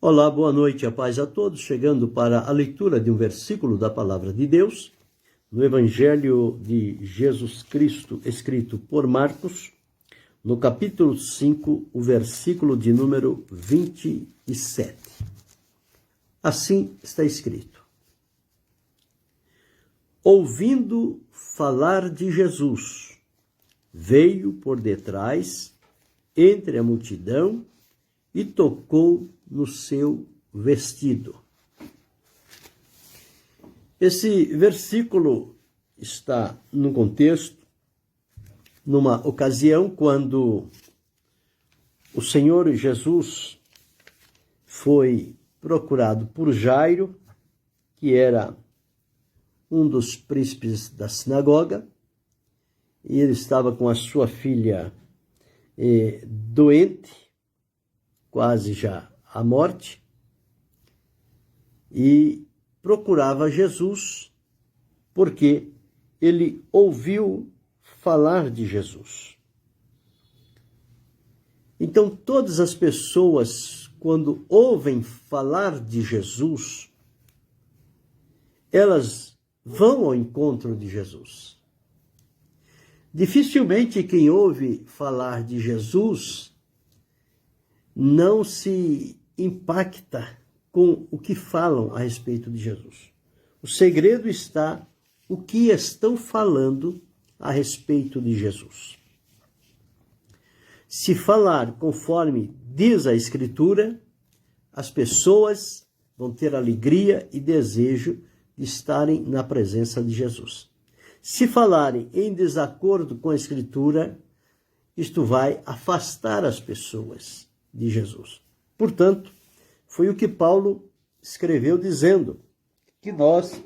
Olá, boa noite, a paz a todos, chegando para a leitura de um versículo da Palavra de Deus, no Evangelho de Jesus Cristo, escrito por Marcos, no capítulo 5, o versículo de número 27. Assim está escrito: ouvindo falar de Jesus, veio por detrás, entre a multidão, e tocou no seu vestido. Esse versículo está no contexto, numa ocasião quando o Senhor Jesus foi procurado por Jairo, que era um dos príncipes da sinagoga, e ele estava com a sua filha doente, quase já à morte, e procurava Jesus porque ele ouviu falar de Jesus. Então, todas as pessoas, quando ouvem falar de Jesus, elas vão ao encontro de Jesus. Dificilmente quem ouve falar de Jesus não se impacta com o que falam a respeito de Jesus. O segredo está o que estão falando a respeito de Jesus. Se falar conforme diz a Escritura, as pessoas vão ter alegria e desejo de estarem na presença de Jesus. Se falarem em desacordo com a Escritura, isto vai afastar as pessoas de Jesus. Portanto, foi o que Paulo escreveu dizendo que nós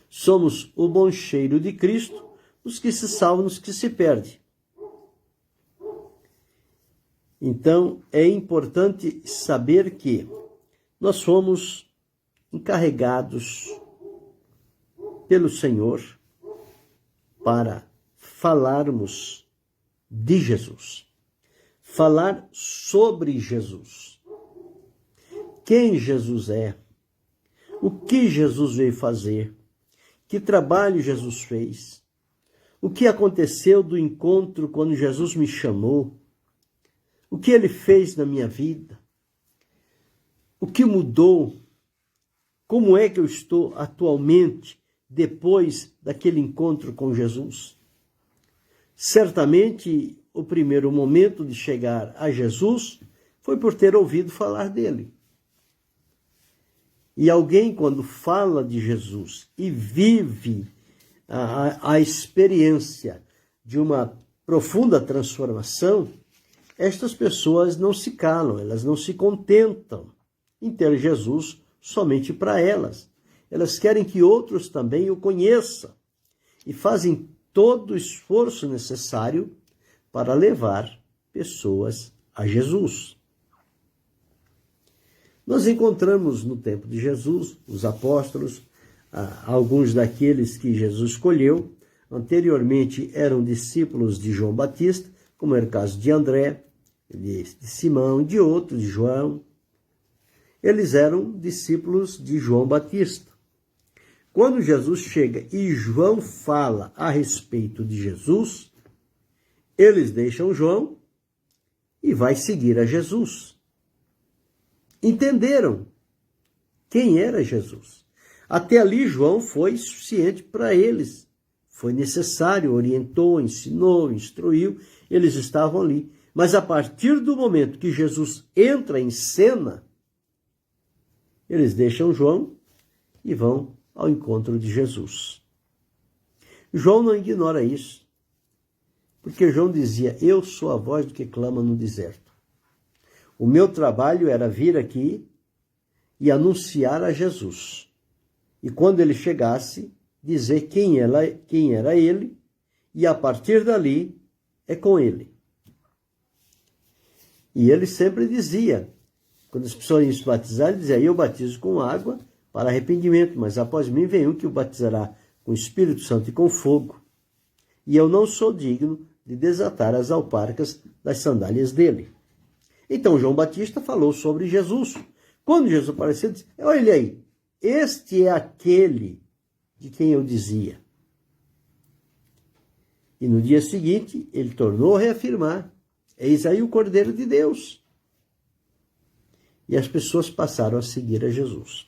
somos o bom cheiro de Cristo, os que se salvam, os que se perdem. Então, é importante saber que nós somos encarregados pelo Senhor para falarmos de Jesus. Falar sobre Jesus. Quem Jesus é, o que Jesus veio fazer, que trabalho Jesus fez, o que aconteceu do encontro quando Jesus me chamou, o que ele fez na minha vida, o que mudou, como é que eu estou atualmente depois daquele encontro com Jesus. Certamente, o primeiro momento de chegar a Jesus foi por ter ouvido falar dele. E alguém, quando fala de Jesus e vive a experiência de uma profunda transformação, estas pessoas não se calam, elas não se contentam em ter Jesus somente para elas. Elas querem que outros também o conheçam e fazem todo o esforço necessário para levar pessoas a Jesus. Nós encontramos no tempo de Jesus, os apóstolos, alguns daqueles que Jesus escolheu, anteriormente eram discípulos de João Batista, como era o caso de André, de Simão, de outros, de João. Eles eram discípulos de João Batista. Quando Jesus chega e João fala a respeito de Jesus, eles deixam João e vai seguir a Jesus. Entenderam quem era Jesus. Até ali João foi suficiente para eles. Foi necessário, orientou, ensinou, instruiu, eles estavam ali. Mas a partir do momento que Jesus entra em cena, eles deixam João e vão ao encontro de Jesus. João não ignora isso, porque João dizia: eu sou a voz do que clama no deserto. O meu trabalho era vir aqui e anunciar a Jesus. E quando ele chegasse, dizer quem era ele, e a partir dali é com ele. E ele sempre dizia, quando as pessoas iam se batizar, ele dizia: eu batizo com água para arrependimento, mas após mim vem um que o batizará com o Espírito Santo e com fogo. E eu não sou digno de desatar as alparcas das sandálias dele. Então João Batista falou sobre Jesus. Quando Jesus apareceu, disse: olha aí, este é aquele de quem eu dizia. E no dia seguinte, ele tornou a reafirmar: eis aí o Cordeiro de Deus. E as pessoas passaram a seguir a Jesus.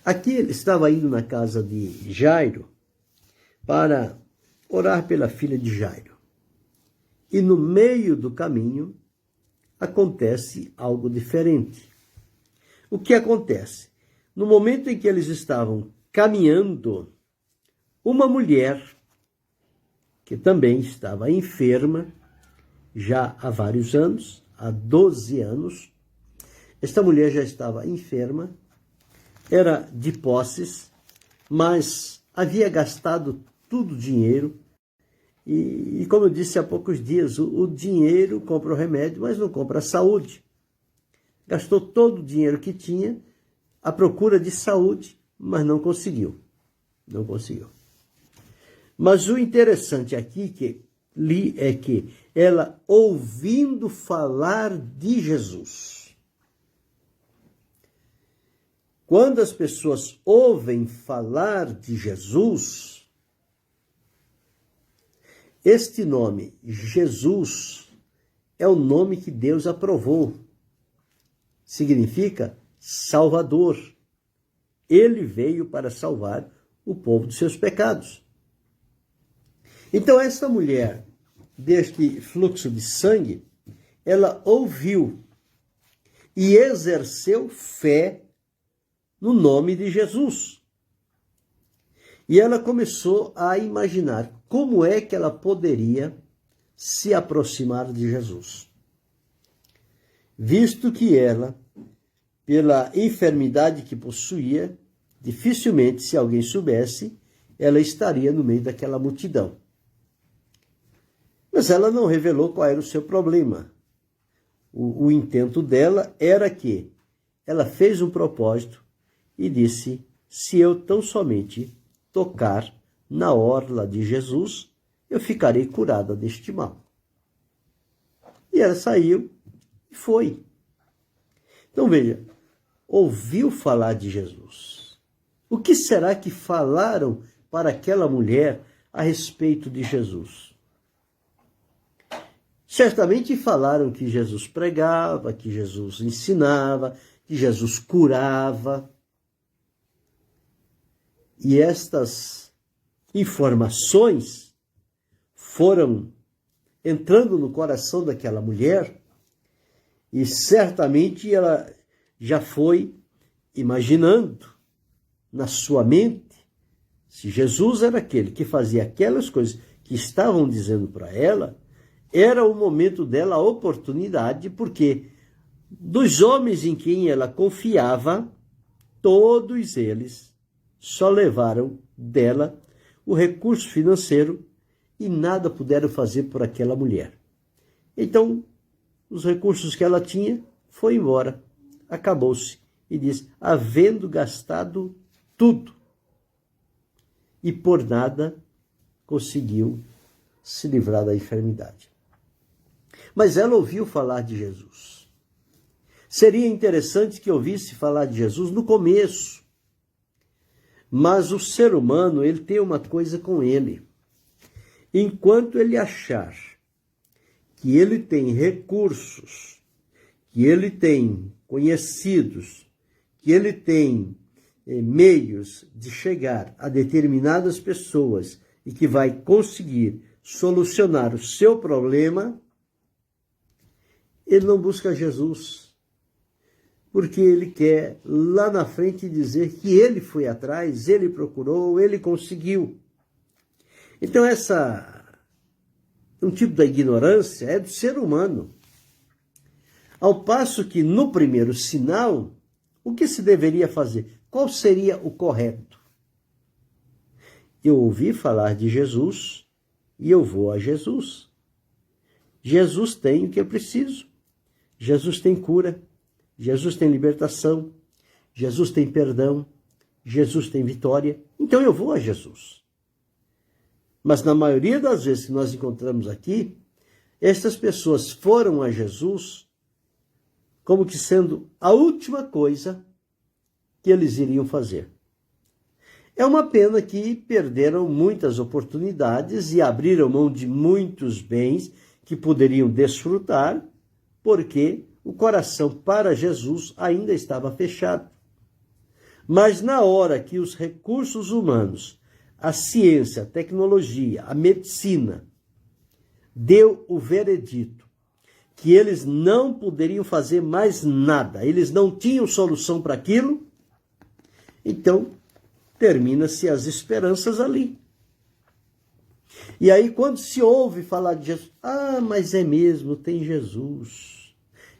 Aqui ele estava indo na casa de Jairo para orar pela filha de Jairo. E no meio do caminho acontece algo diferente. O que acontece? No momento em que eles estavam caminhando, uma mulher que também estava enferma já há vários anos, há 12 anos, esta mulher já estava enferma, era de posses, mas havia gastado tudo o dinheiro. E como eu disse há poucos dias, o dinheiro compra o remédio, mas não compra a saúde. Gastou todo o dinheiro que tinha à procura de saúde, mas não conseguiu. Não conseguiu. Mas o interessante aqui que li é que ela, ouvindo falar de Jesus, quando as pessoas ouvem falar de Jesus, este nome, Jesus, é o nome que Deus aprovou. Significa Salvador. Ele veio para salvar o povo dos seus pecados. Então, esta mulher, deste fluxo de sangue, ela ouviu e exerceu fé no nome de Jesus. E ela começou a imaginar como é que ela poderia se aproximar de Jesus. Visto que ela, pela enfermidade que possuía, dificilmente, se alguém soubesse, ela estaria no meio daquela multidão. Mas ela não revelou qual era o seu problema. O intento dela era que ela fez um propósito e disse: se eu tão somente tocar na orla de Jesus, eu ficarei curada deste mal. E ela saiu e foi. Então veja, ouviu falar de Jesus. O que será que falaram para aquela mulher a respeito de Jesus? Certamente falaram que Jesus pregava, que Jesus ensinava, que Jesus curava. E estas informações foram entrando no coração daquela mulher e certamente ela já foi imaginando na sua mente se Jesus era aquele que fazia aquelas coisas que estavam dizendo para ela. Era o momento dela, a oportunidade, porque dos homens em quem ela confiava, todos eles só levaram dela o recurso financeiro e nada puderam fazer por aquela mulher. Então, os recursos que ela tinha, foi embora, acabou-se. E diz: havendo gastado tudo, e por nada conseguiu se livrar da enfermidade. Mas ela ouviu falar de Jesus. Seria interessante que ouvisse falar de Jesus no começo. Mas o ser humano, ele tem uma coisa com ele. Enquanto ele achar que ele tem recursos, que ele tem conhecidos, que ele tem meios de chegar a determinadas pessoas e que vai conseguir solucionar o seu problema, ele não busca Jesus, porque ele quer lá na frente dizer que ele foi atrás, ele procurou, ele conseguiu. Então um tipo da ignorância é do ser humano. Ao passo que no primeiro sinal, o que se deveria fazer? Qual seria o correto? Eu ouvi falar de Jesus e eu vou a Jesus. Jesus tem o que eu preciso. Jesus tem cura, Jesus tem libertação, Jesus tem perdão, Jesus tem vitória. Então eu vou a Jesus. Mas na maioria das vezes que nós encontramos aqui, estas pessoas foram a Jesus como que sendo a última coisa que eles iriam fazer. É uma pena que perderam muitas oportunidades e abriram mão de muitos bens que poderiam desfrutar, porque o coração para Jesus ainda estava fechado. Mas na hora que os recursos humanos, a ciência, a tecnologia, a medicina, deu o veredito que eles não poderiam fazer mais nada, eles não tinham solução para aquilo, então termina-se as esperanças ali. E aí quando se ouve falar de Jesus, mas é mesmo, tem Jesus,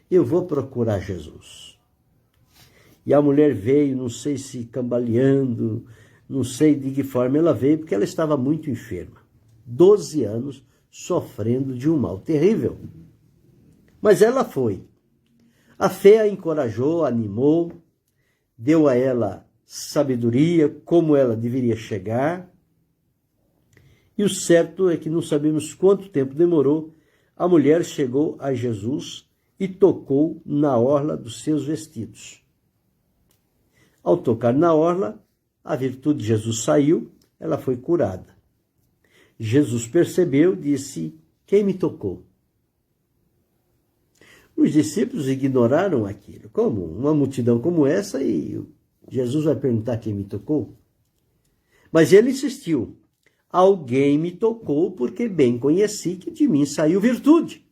eu vou procurar Jesus. E a mulher veio, não sei se cambaleando, não sei de que forma ela veio, porque ela estava muito enferma. 12 anos sofrendo de um mal terrível. Mas ela foi. A fé a encorajou, animou, deu a ela sabedoria, como ela deveria chegar. E o certo é que não sabemos quanto tempo demorou, a mulher chegou a Jesus e tocou na orla dos seus vestidos. Ao tocar na orla, a virtude de Jesus saiu, ela foi curada. Jesus percebeu, disse, quem me tocou? Os discípulos ignoraram aquilo. Como? Uma multidão como essa e Jesus vai perguntar quem me tocou? Mas ele insistiu. Alguém me tocou porque bem conheci que de mim saiu virtude.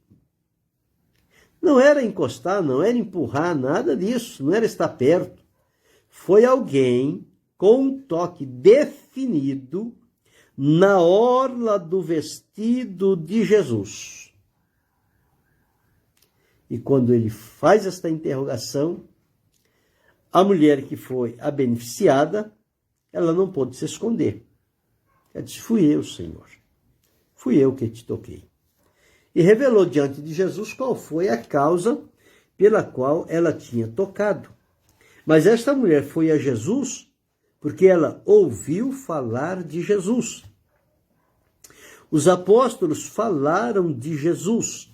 Não era encostar, não era empurrar, nada disso, não era estar perto. Foi alguém com um toque definido na orla do vestido de Jesus. E quando ele faz esta interrogação, a mulher que foi a beneficiada, ela não pôde se esconder. Ela disse, fui eu, Senhor. Fui eu que te toquei. E revelou diante de Jesus qual foi a causa pela qual ela tinha tocado. Mas esta mulher foi a Jesus porque ela ouviu falar de Jesus. Os apóstolos falaram de Jesus.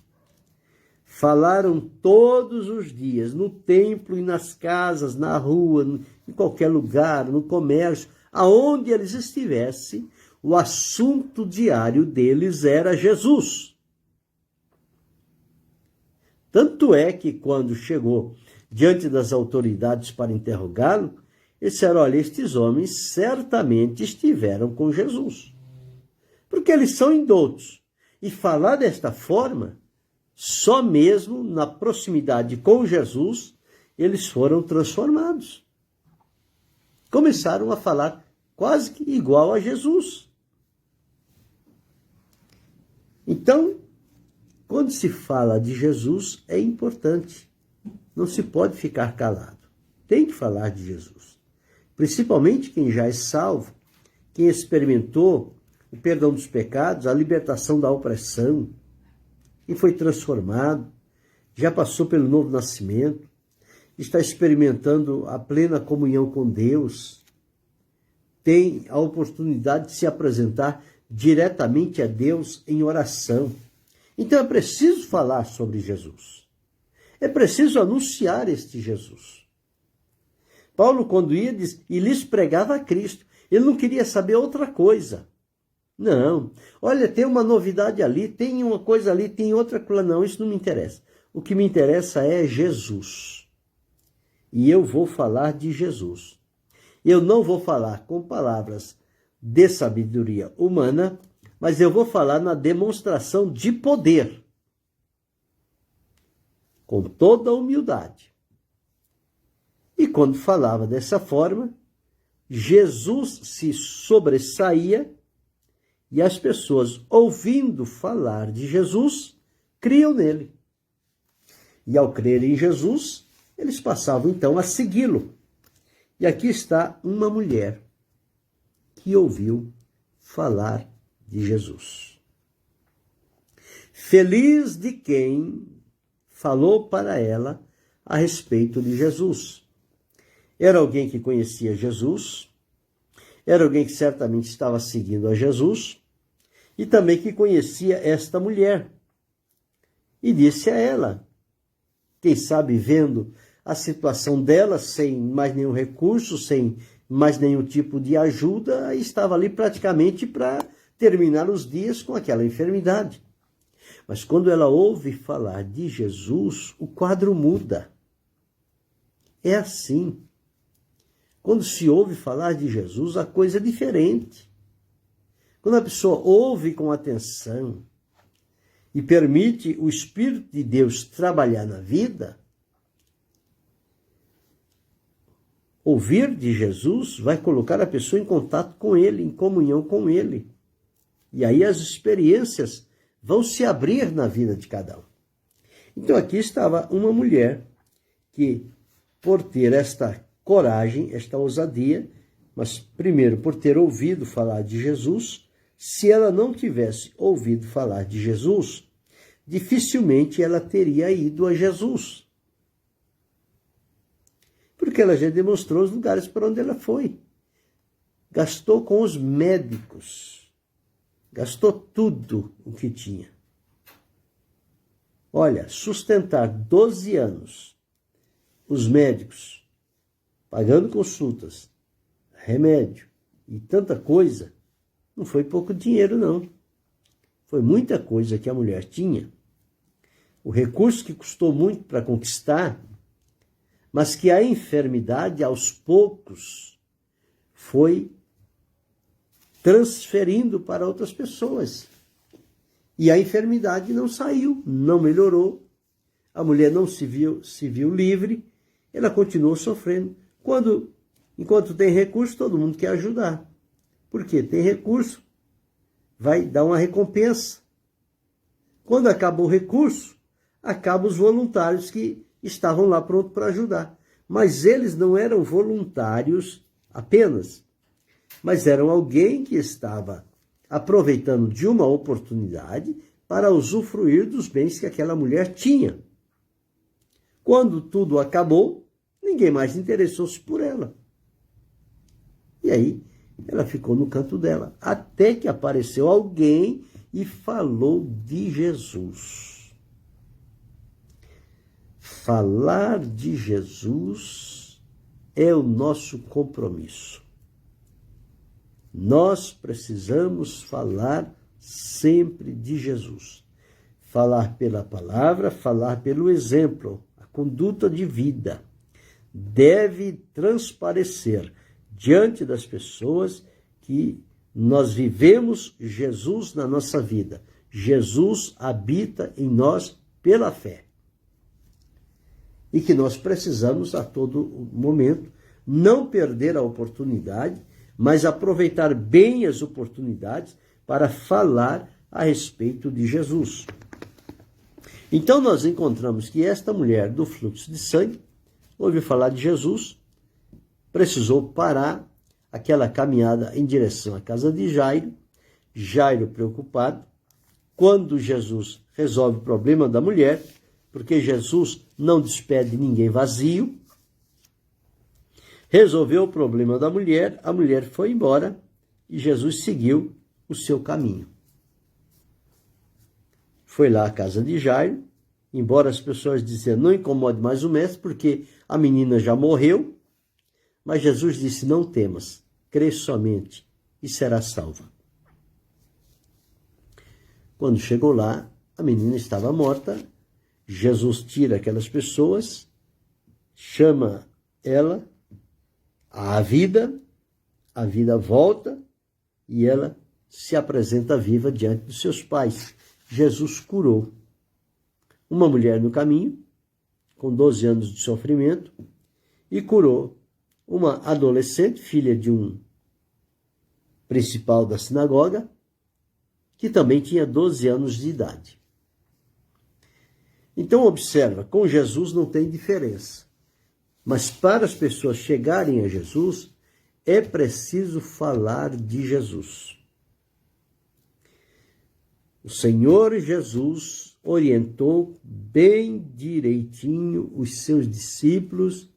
Falaram todos os dias, no templo e nas casas, na rua, em qualquer lugar, no comércio, aonde eles estivessem, o assunto diário deles era Jesus. Tanto é que quando chegou diante das autoridades para interrogá-lo, eles disseram, olha, estes homens certamente estiveram com Jesus. Porque eles são indoutos. E falar desta forma, só mesmo na proximidade com Jesus, eles foram transformados. Começaram a falar quase que igual a Jesus. Então, quando se fala de Jesus, é importante. Não se pode ficar calado. Tem que falar de Jesus. Principalmente quem já é salvo, quem experimentou o perdão dos pecados, a libertação da opressão, quem foi transformado, já passou pelo novo nascimento, está experimentando a plena comunhão com Deus, tem a oportunidade de se apresentar diretamente a Deus em oração. Então é preciso falar sobre Jesus. É preciso anunciar este Jesus. Paulo, quando ia e lhes pregava a Cristo, ele não queria saber outra coisa. Não, olha, tem uma novidade ali, tem uma coisa ali, tem outra coisa. Não, isso não me interessa. O que me interessa é Jesus. E eu vou falar de Jesus. Eu não vou falar com palavras de sabedoria humana, mas eu vou falar na demonstração de poder. Com toda a humildade. E quando falava dessa forma, Jesus se sobressaía e as pessoas, ouvindo falar de Jesus, criam nele. E ao crer em Jesus, eles passavam então a segui-lo. E aqui está uma mulher que ouviu falar de Jesus. Feliz de quem falou para ela a respeito de Jesus. Era alguém que conhecia Jesus, era alguém que certamente estava seguindo a Jesus, e também que conhecia esta mulher. E disse a ela, quem sabe vendo a situação dela sem mais nenhum recurso, sem mais nenhum tipo de ajuda, estava ali praticamente para terminar os dias com aquela enfermidade. Mas quando ela ouve falar de Jesus, o quadro muda. É assim. Quando se ouve falar de Jesus, a coisa é diferente. Quando a pessoa ouve com atenção e permite o Espírito de Deus trabalhar na vida, ouvir de Jesus vai colocar a pessoa em contato com Ele, em comunhão com Ele. E aí as experiências vão se abrir na vida de cada um. Então aqui estava uma mulher que, por ter esta coragem, esta ousadia, mas primeiro por ter ouvido falar de Jesus, se ela não tivesse ouvido falar de Jesus, dificilmente ela teria ido a Jesus. Porque ela já demonstrou os lugares para onde ela foi. Gastou com os médicos. Gastou tudo o que tinha. Olha, sustentar 12 anos os médicos, pagando consultas, remédio e tanta coisa, não foi pouco dinheiro, não. Foi muita coisa que a mulher tinha. O recurso que custou muito para conquistar, mas que a enfermidade, aos poucos, foi transferindo para outras pessoas. E a enfermidade não saiu, não melhorou. A mulher não se viu livre, ela continuou sofrendo. Enquanto tem recurso, todo mundo quer ajudar. Por quê? Tem recurso, vai dar uma recompensa. Quando acaba o recurso, acabam os voluntários que estavam lá prontos para ajudar. Mas eles não eram voluntários apenas, mas eram alguém que estava aproveitando de uma oportunidade para usufruir dos bens que aquela mulher tinha. Quando tudo acabou, ninguém mais interessou-se por ela. E aí, ela ficou no canto dela, até que apareceu alguém e falou de Jesus. Falar de Jesus é o nosso compromisso. Nós precisamos falar sempre de Jesus. Falar pela palavra, falar pelo exemplo, a conduta de vida. Deve transparecer diante das pessoas que nós vivemos Jesus na nossa vida. Jesus habita em nós pela fé. E que nós precisamos a todo momento não perder a oportunidade, mas aproveitar bem as oportunidades para falar a respeito de Jesus. Então nós encontramos que esta mulher do fluxo de sangue ouviu falar de Jesus, precisou parar aquela caminhada em direção à casa de Jairo. Jairo preocupado, quando Jesus resolve o problema da mulher, porque Jesus não despede ninguém vazio, resolveu o problema da mulher, a mulher foi embora e Jesus seguiu o seu caminho. Foi lá à casa de Jairo, embora as pessoas diziam, não incomode mais o mestre, porque a menina já morreu, mas Jesus disse, não temas, crê somente e será salva. Quando chegou lá, a menina estava morta, Jesus tira aquelas pessoas, chama ela à vida, a vida volta e ela se apresenta viva diante dos seus pais. Jesus curou uma mulher no caminho, com 12 anos de sofrimento, e curou uma adolescente, filha de um principal da sinagoga, que também tinha 12 anos de idade. Então observa, com Jesus não tem diferença. Mas para as pessoas chegarem a Jesus, é preciso falar de Jesus. O Senhor Jesus orientou bem direitinho os seus discípulos.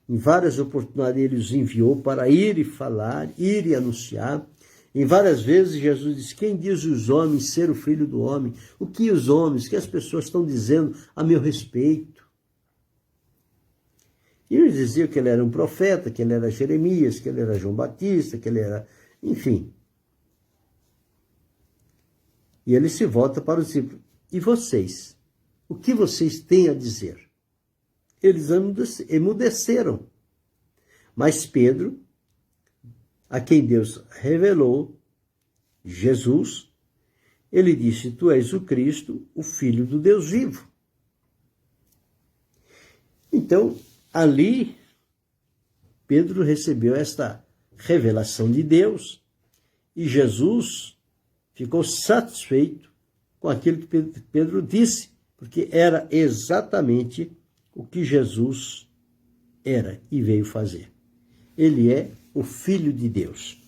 Em várias oportunidades ele os enviou para ir e falar, ir e anunciar. Em várias vezes Jesus disse, quem diz os homens ser o filho do homem? O que os homens, que as pessoas estão dizendo a meu respeito? E uns diziam que ele era um profeta, que ele era Jeremias, que ele era João Batista, que ele era... Enfim. E ele se volta para os discípulos. E vocês? O que vocês têm a dizer? Eles emudeceram. Mas Pedro, a quem Deus revelou, Jesus, ele disse, tu és o Cristo, o Filho do Deus vivo. Então, ali, Pedro recebeu esta revelação de Deus e Jesus ficou satisfeito com aquilo que Pedro disse, porque era exatamente o que Jesus era e veio fazer. Ele é o Filho de Deus.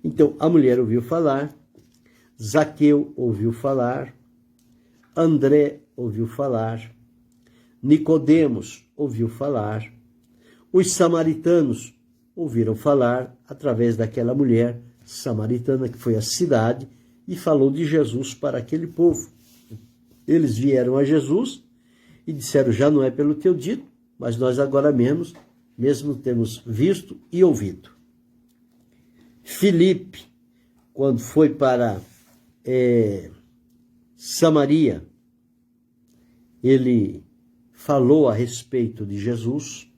Então, a mulher ouviu falar, Zaqueu ouviu falar, André ouviu falar, Nicodemos ouviu falar, os samaritanos ouviram falar através daquela mulher samaritana que foi à cidade e falou de Jesus para aquele povo. Eles vieram a Jesus e disseram, já não é pelo teu dito, mas nós agora mesmo temos visto e ouvido. Filipe, quando foi para Samaria, ele falou a respeito de Jesus.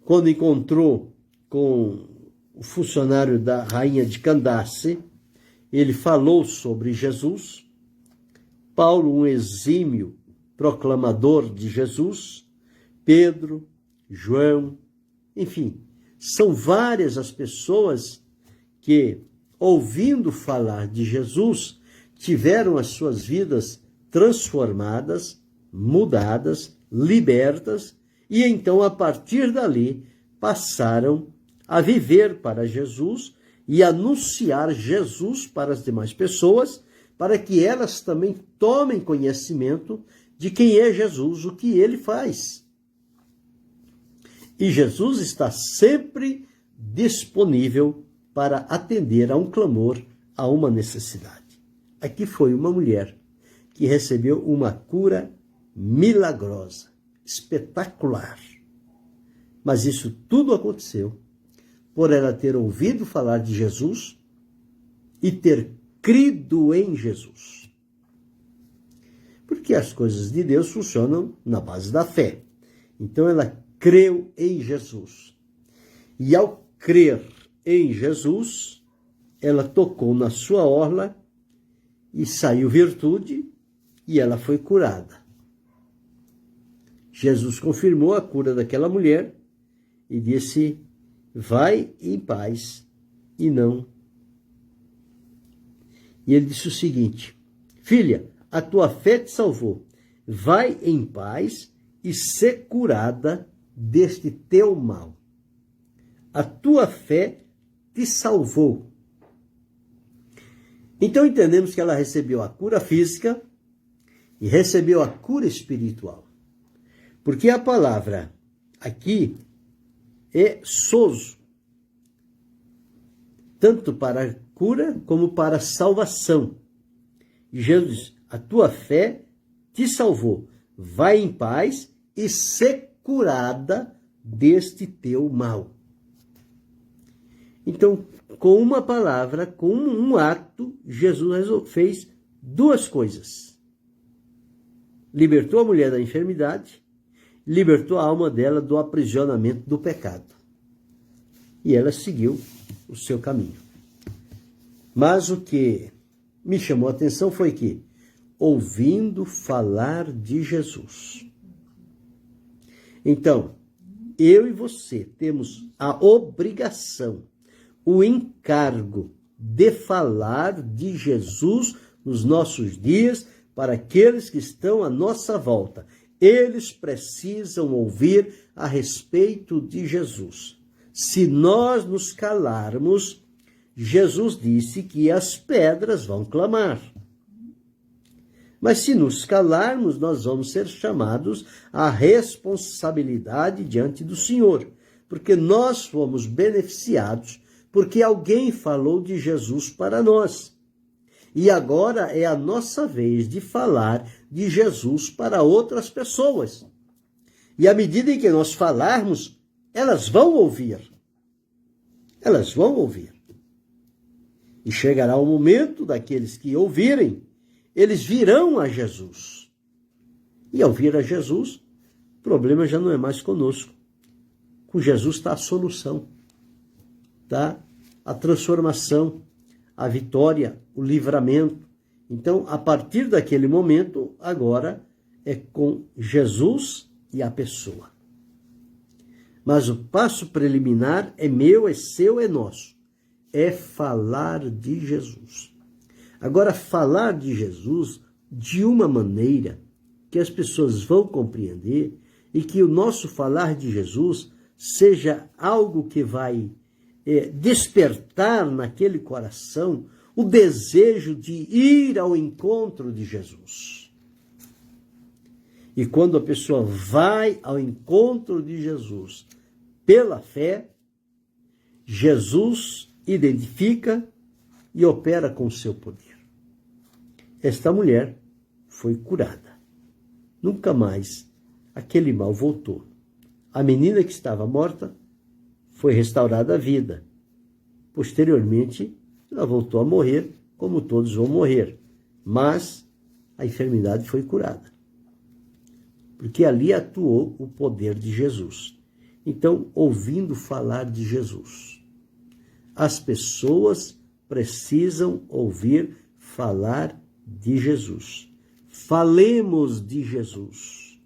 Quando encontrou com o funcionário da rainha de Candace, ele falou sobre Jesus. Paulo, um exímio proclamador de Jesus. Pedro, João, enfim, são várias as pessoas que, ouvindo falar de Jesus, tiveram as suas vidas transformadas, mudadas, libertas, e então, a partir dali, passaram a viver para Jesus e anunciar Jesus para as demais pessoas, para que elas também tomem conhecimento de quem é Jesus, o que ele faz. E Jesus está sempre disponível para atender a um clamor, a uma necessidade. Aqui foi uma mulher que recebeu uma cura milagrosa, espetacular. Mas isso tudo aconteceu por ela ter ouvido falar de Jesus e ter crido em Jesus. Porque as coisas de Deus funcionam na base da fé. Então ela creu em Jesus. E ao crer em Jesus, ela tocou na sua orla e saiu virtude e ela foi curada. Jesus confirmou a cura daquela mulher e disse, vai em paz e não. E ele disse o seguinte, filha, a tua fé te salvou, vai em paz e ser curada deste teu mal. A tua fé te salvou. Então entendemos que ela recebeu a cura física e recebeu a cura espiritual. Porque a palavra aqui é sozo, tanto para cura como para salvação. E Jesus diz, a tua fé te salvou, vai em paz e ser curada deste teu mal. Então, com uma palavra, com um ato, Jesus fez duas coisas. Libertou a mulher da enfermidade, libertou a alma dela do aprisionamento do pecado. E ela seguiu o seu caminho. Mas o que me chamou a atenção foi que, ouvindo falar de Jesus. Então, eu e você temos a obrigação, o encargo de falar de Jesus nos nossos dias para aqueles que estão à nossa volta. Eles precisam ouvir a respeito de Jesus. Se nós nos calarmos, Jesus disse que as pedras vão clamar. Mas se nos calarmos, nós vamos ser chamados à responsabilidade diante do Senhor, porque nós fomos beneficiados, porque alguém falou de Jesus para nós. E agora é a nossa vez de falar de Jesus para outras pessoas. E à medida em que nós falarmos, elas vão ouvir. Elas vão ouvir. E chegará o momento daqueles que ouvirem, eles virão a Jesus. E ao vir a Jesus, o problema já não é mais conosco. Com Jesus está a solução, tá? A transformação, a vitória, o livramento. Então, a partir daquele momento, agora é com Jesus e a pessoa. Mas o passo preliminar é meu, é seu, é nosso. É falar de Jesus. Agora, falar de Jesus de uma maneira que as pessoas vão compreender e que o nosso falar de Jesus seja algo que vai despertar naquele coração o desejo de ir ao encontro de Jesus. E quando a pessoa vai ao encontro de Jesus pela fé, Jesus identifica e opera com o seu poder. Esta mulher foi curada. Nunca mais aquele mal voltou. A menina que estava morta foi restaurada à vida. Posteriormente, ela voltou a morrer, como todos vão morrer. Mas a enfermidade foi curada. Porque ali atuou o poder de Jesus. Então, ouvindo falar de Jesus, as pessoas precisam ouvir falar de Jesus. Falemos de Jesus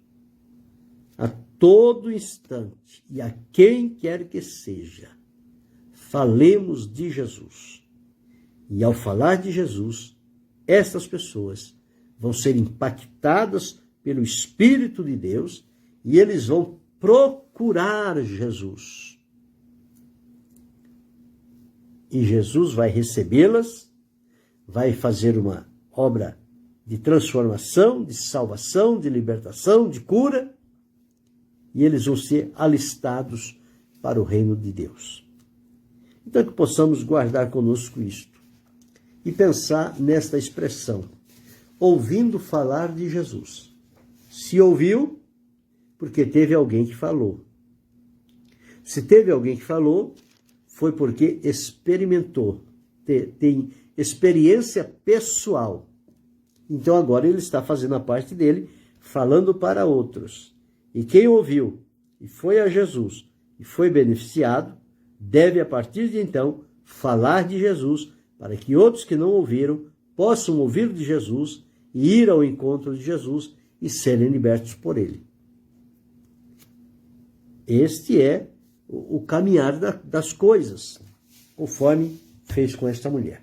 a todo instante e a quem quer que seja. Falemos de Jesus. E ao falar de Jesus, essas pessoas vão ser impactadas pelo Espírito de Deus e eles vão procurar Jesus. E Jesus vai recebê-las, vai fazer uma obra de transformação, de salvação, de libertação, de cura, e eles vão ser alistados para o reino de Deus. Então, que possamos guardar conosco isto e pensar nesta expressão, ouvindo falar de Jesus. Se ouviu, porque teve alguém que falou. Se teve alguém que falou, foi porque experimentou, tem experiência pessoal. Então agora ele está fazendo a parte dele, falando para outros. E quem ouviu e foi a Jesus e foi beneficiado, deve a partir de então falar de Jesus, para que outros que não ouviram possam ouvir de Jesus e ir ao encontro de Jesus e serem libertos por ele. Este é o caminhar das coisas, conforme fez com esta mulher.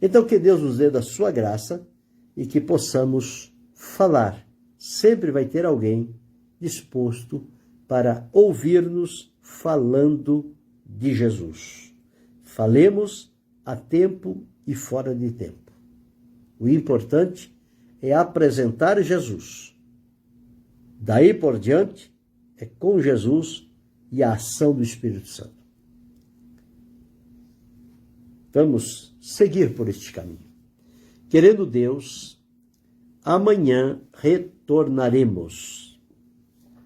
Então, que Deus nos dê da sua graça e que possamos falar. Sempre vai ter alguém disposto para ouvir-nos falando de Jesus. Falemos a tempo e fora de tempo. O importante é apresentar Jesus. Daí por diante, é com Jesus e a ação do Espírito Santo. Vamos seguir por este caminho. Querendo Deus, amanhã retornaremos.